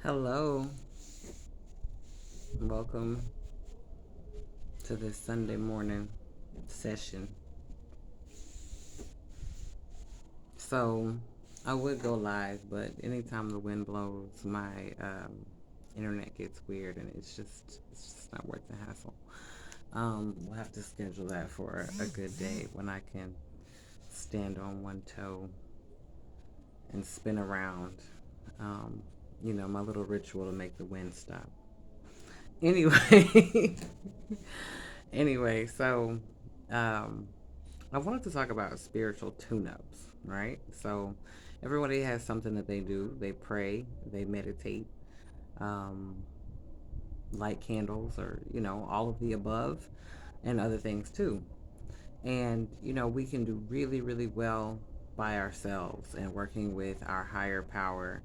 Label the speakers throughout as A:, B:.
A: Hello, welcome to this Sunday morning session. So, I would go live, but anytime the wind blows, my internet gets weird, and it's just not worth the hassle. We'll have to schedule that for a good day when I can stand on one toe and spin around. Um, my little ritual to make the wind stop. Anyway, so um, I wanted to talk about spiritual tune-ups, right? So everybody has something that they do. They pray, they meditate, um, light candles, or all of the above, and other things too. And we can do really, really well by ourselves and working with our higher power,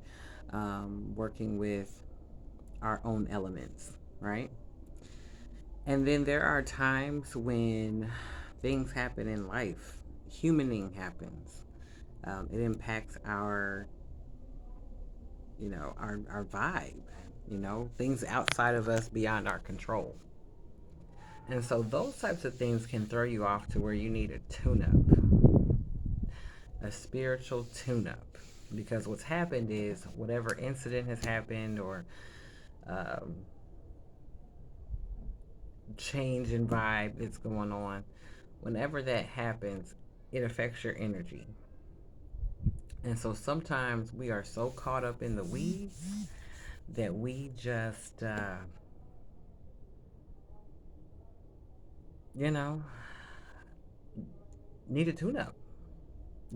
A: working with our own elements, right? And then there are times when things happen in life, humaning happens. It impacts our vibe, things outside of us beyond our control. And so those types of things can throw you off to where you need a tune up, a spiritual tune up. Because what's happened is whatever incident has happened or um, change in vibe that's going on, whenever that happens, it affects your energy. And so sometimes we are so caught up in the weeds that we just, you know, need a tune up.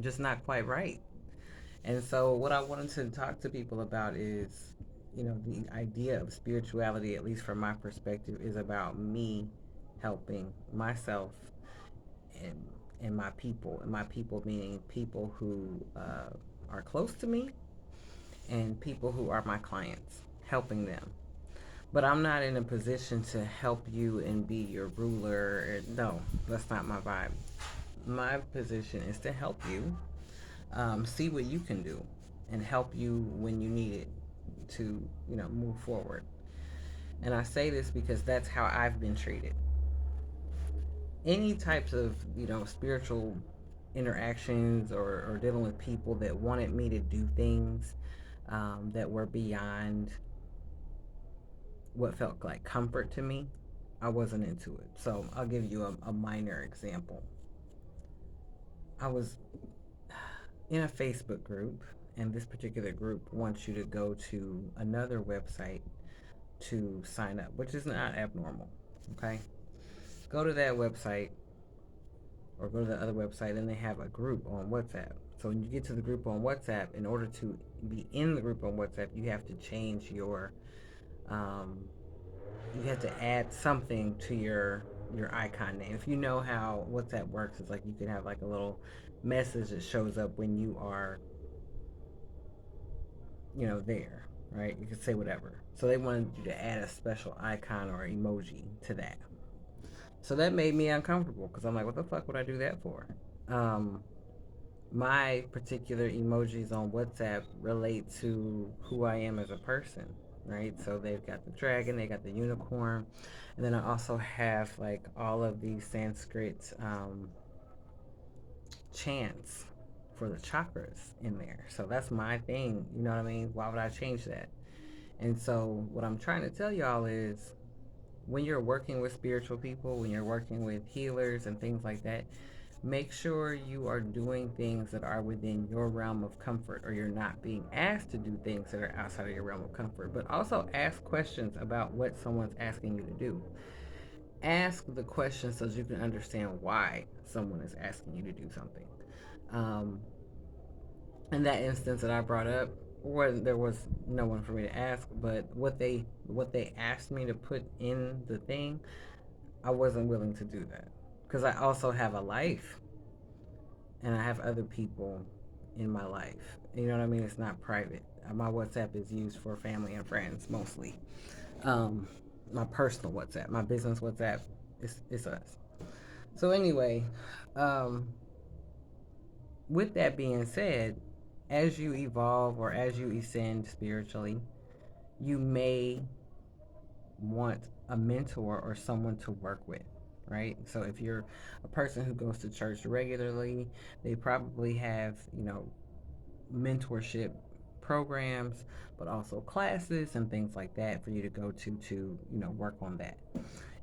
A: Just not quite right. And so, what I wanted to talk to people about is, the idea of spirituality, at least from my perspective, is about me helping myself and and my people meaning people who are close to me and people who are my clients, helping them. But I'm not in a position to help you and be your ruler. No, that's not my vibe. My position is to help you see what you can do and help you when you need it to, move forward. And I say this because that's how I've been treated. Any types of, spiritual interactions or dealing with people that wanted me to do things that were beyond what felt like comfort to me, I wasn't into it. So I'll give you a minor example. I was in a Facebook group, and this particular group wants you to go to another website to sign up, which is not abnormal. Okay? Go to that website or go to the other website, and they have a group on WhatsApp. So when you get to the group on WhatsApp, in order to be in the group on WhatsApp, you have to change um, you have to add something to your icon name. If you know how WhatsApp works, it's like you can have like a little message that shows up when you are, there, right? You can say whatever. So they wanted you to add a special icon or emoji to that. So that made me uncomfortable because I'm like, what the fuck would I do that for? Um, my particular emojis on WhatsApp relate to who I am as a person, right? So they've got the dragon, they got the unicorn, and then I also have like all of these Sanskrit chants for the chakras in there. So that's my thing, you know what I mean? Why would I change that? And so what I'm trying to tell y'all is when you're working with spiritual people, when you're working with healers and things like that, make sure you are doing things that are within your realm of comfort, or you're not being asked to do things that are outside of your realm of comfort. But also ask questions about what someone's asking you to do. Ask the questions so that you can understand why someone is asking you to do something. Um, in that instance that I brought up, where there was no one for me to ask, but what they asked me to put in the thing, I wasn't willing to do that because I also have a life and I have other people in my life. You know what I mean? It's not private. My WhatsApp is used for family and friends mostly. Um, my personal WhatsApp, my business WhatsApp, it's us. So anyway, um, with that being said, as you evolve or as you ascend spiritually, you may want a mentor or someone to work with, right? So if you're a person who goes to church regularly, they probably have, mentorship programs, but also classes and things like that for you to go to, work on that.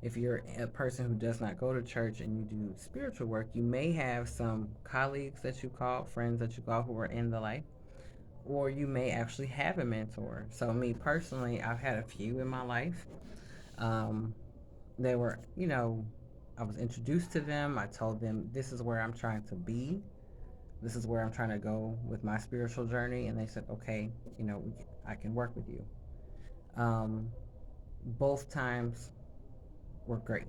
A: If you're a person who does not go to church and you do spiritual work, you may have some colleagues that you call, friends that you call who are in the life, or you may actually have a mentor. So, me personally, I've had a few in my life. Um, they were, I was introduced to them. I told them, this is where I'm trying to be. This is where I'm trying to go with my spiritual journey. And they said, okay, I can work with you. Um, both times were great.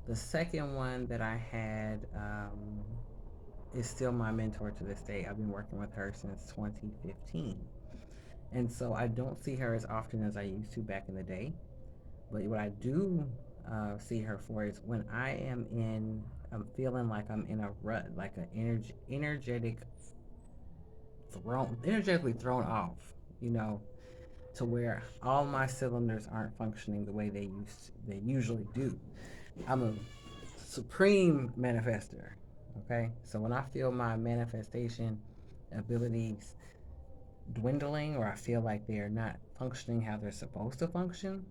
A: The second one that I had is still my mentor to this day. I've been working with her since 2015. And so I don't see her as often as I used to back in the day. But what I do see her for is when I'm feeling like I'm in a rut, like an energetically thrown off, you know, to where all my cylinders aren't functioning the way they usually do. I'm a supreme manifester. Okay, so when I feel my manifestation abilities dwindling, or I feel like they're not functioning how they're supposed to function,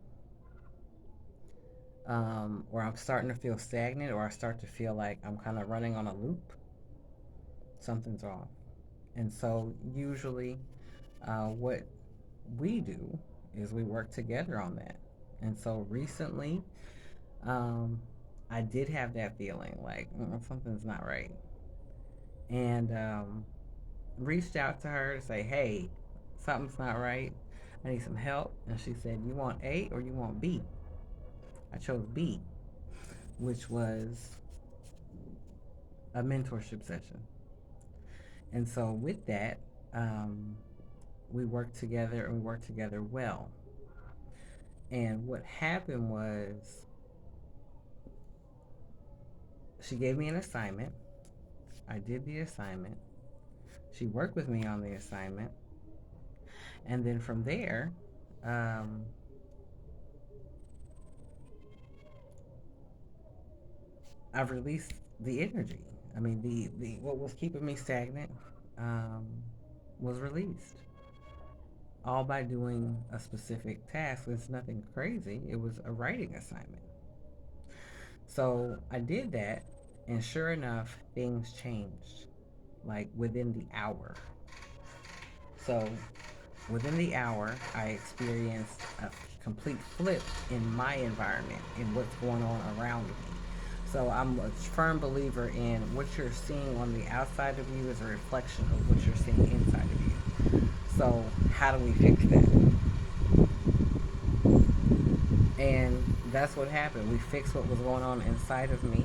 A: or I'm starting to feel stagnant, or I start to feel like I'm kind of running on a loop, something's off. And so, usually, what we do is we work together on that. And so, recently, um, I did have that feeling like something's not right. And reached out to her to say, hey, something's not right. I need some help. And she said, you want A or you want B? I chose B, which was a mentorship session. And so with that, um, we worked together and we worked together well. And what happened was she gave me an assignment. I did the assignment. She worked with me on the assignment. And then from there, um, I've released the energy. I mean, the what was keeping me stagnant um, was released, all by doing a specific task. It's nothing crazy. It was a writing assignment. So I did that, and sure enough, things changed like within the hour. So within the hour, I experienced a complete flip in my environment, in what's going on around me. So I'm a firm believer in what you're seeing on the outside of you is a reflection of what you're seeing inside of you. So how do we fix that? And that's what happened. We fixed what was going on inside of me,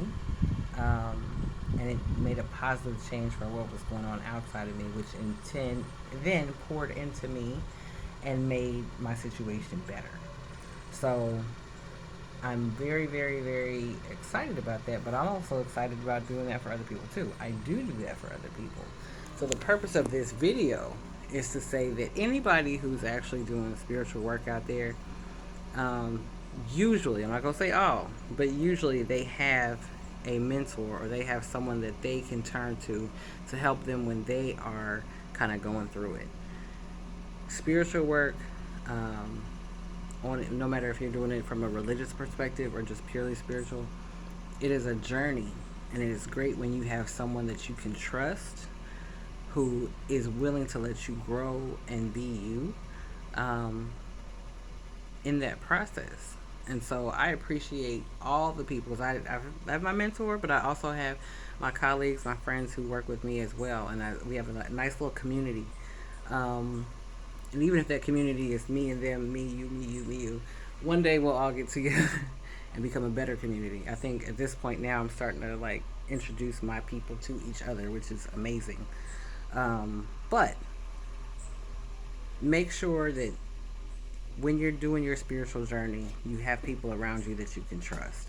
A: and it made a positive change for what was going on outside of me, which then poured into me and made my situation better. So I'm very, very, very excited about that, but I'm also excited about doing that for other people too. I do that for other people. So the purpose of this video is to say that anybody who's actually doing spiritual work out there, um, usually, I'm not going to say all, but usually they have a mentor or they have someone that they can turn to help them when they are kind of going through it. Spiritual work, um, on it, no matter if you're doing it from a religious perspective or just purely spiritual, it is a journey, and it is great when you have someone that you can trust who is willing to let you grow and be you, um, in that process. And so I appreciate all the people. I have my mentor, but I also have my colleagues, my friends who work with me as well, and we have a nice little community. Um, and even if that community is me and them, me, you, me, you, me, you, one day we'll all get together and become a better community. I think at this point now I'm starting to like introduce my people to each other, which is amazing. But make sure that when you're doing your spiritual journey, you have people around you that you can trust,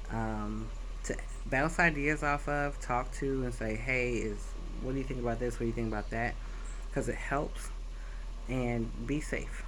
A: to bounce ideas off of, talk to, and say, "Hey, is what do you think about this? What do you think about that?" Because it helps. And be safe.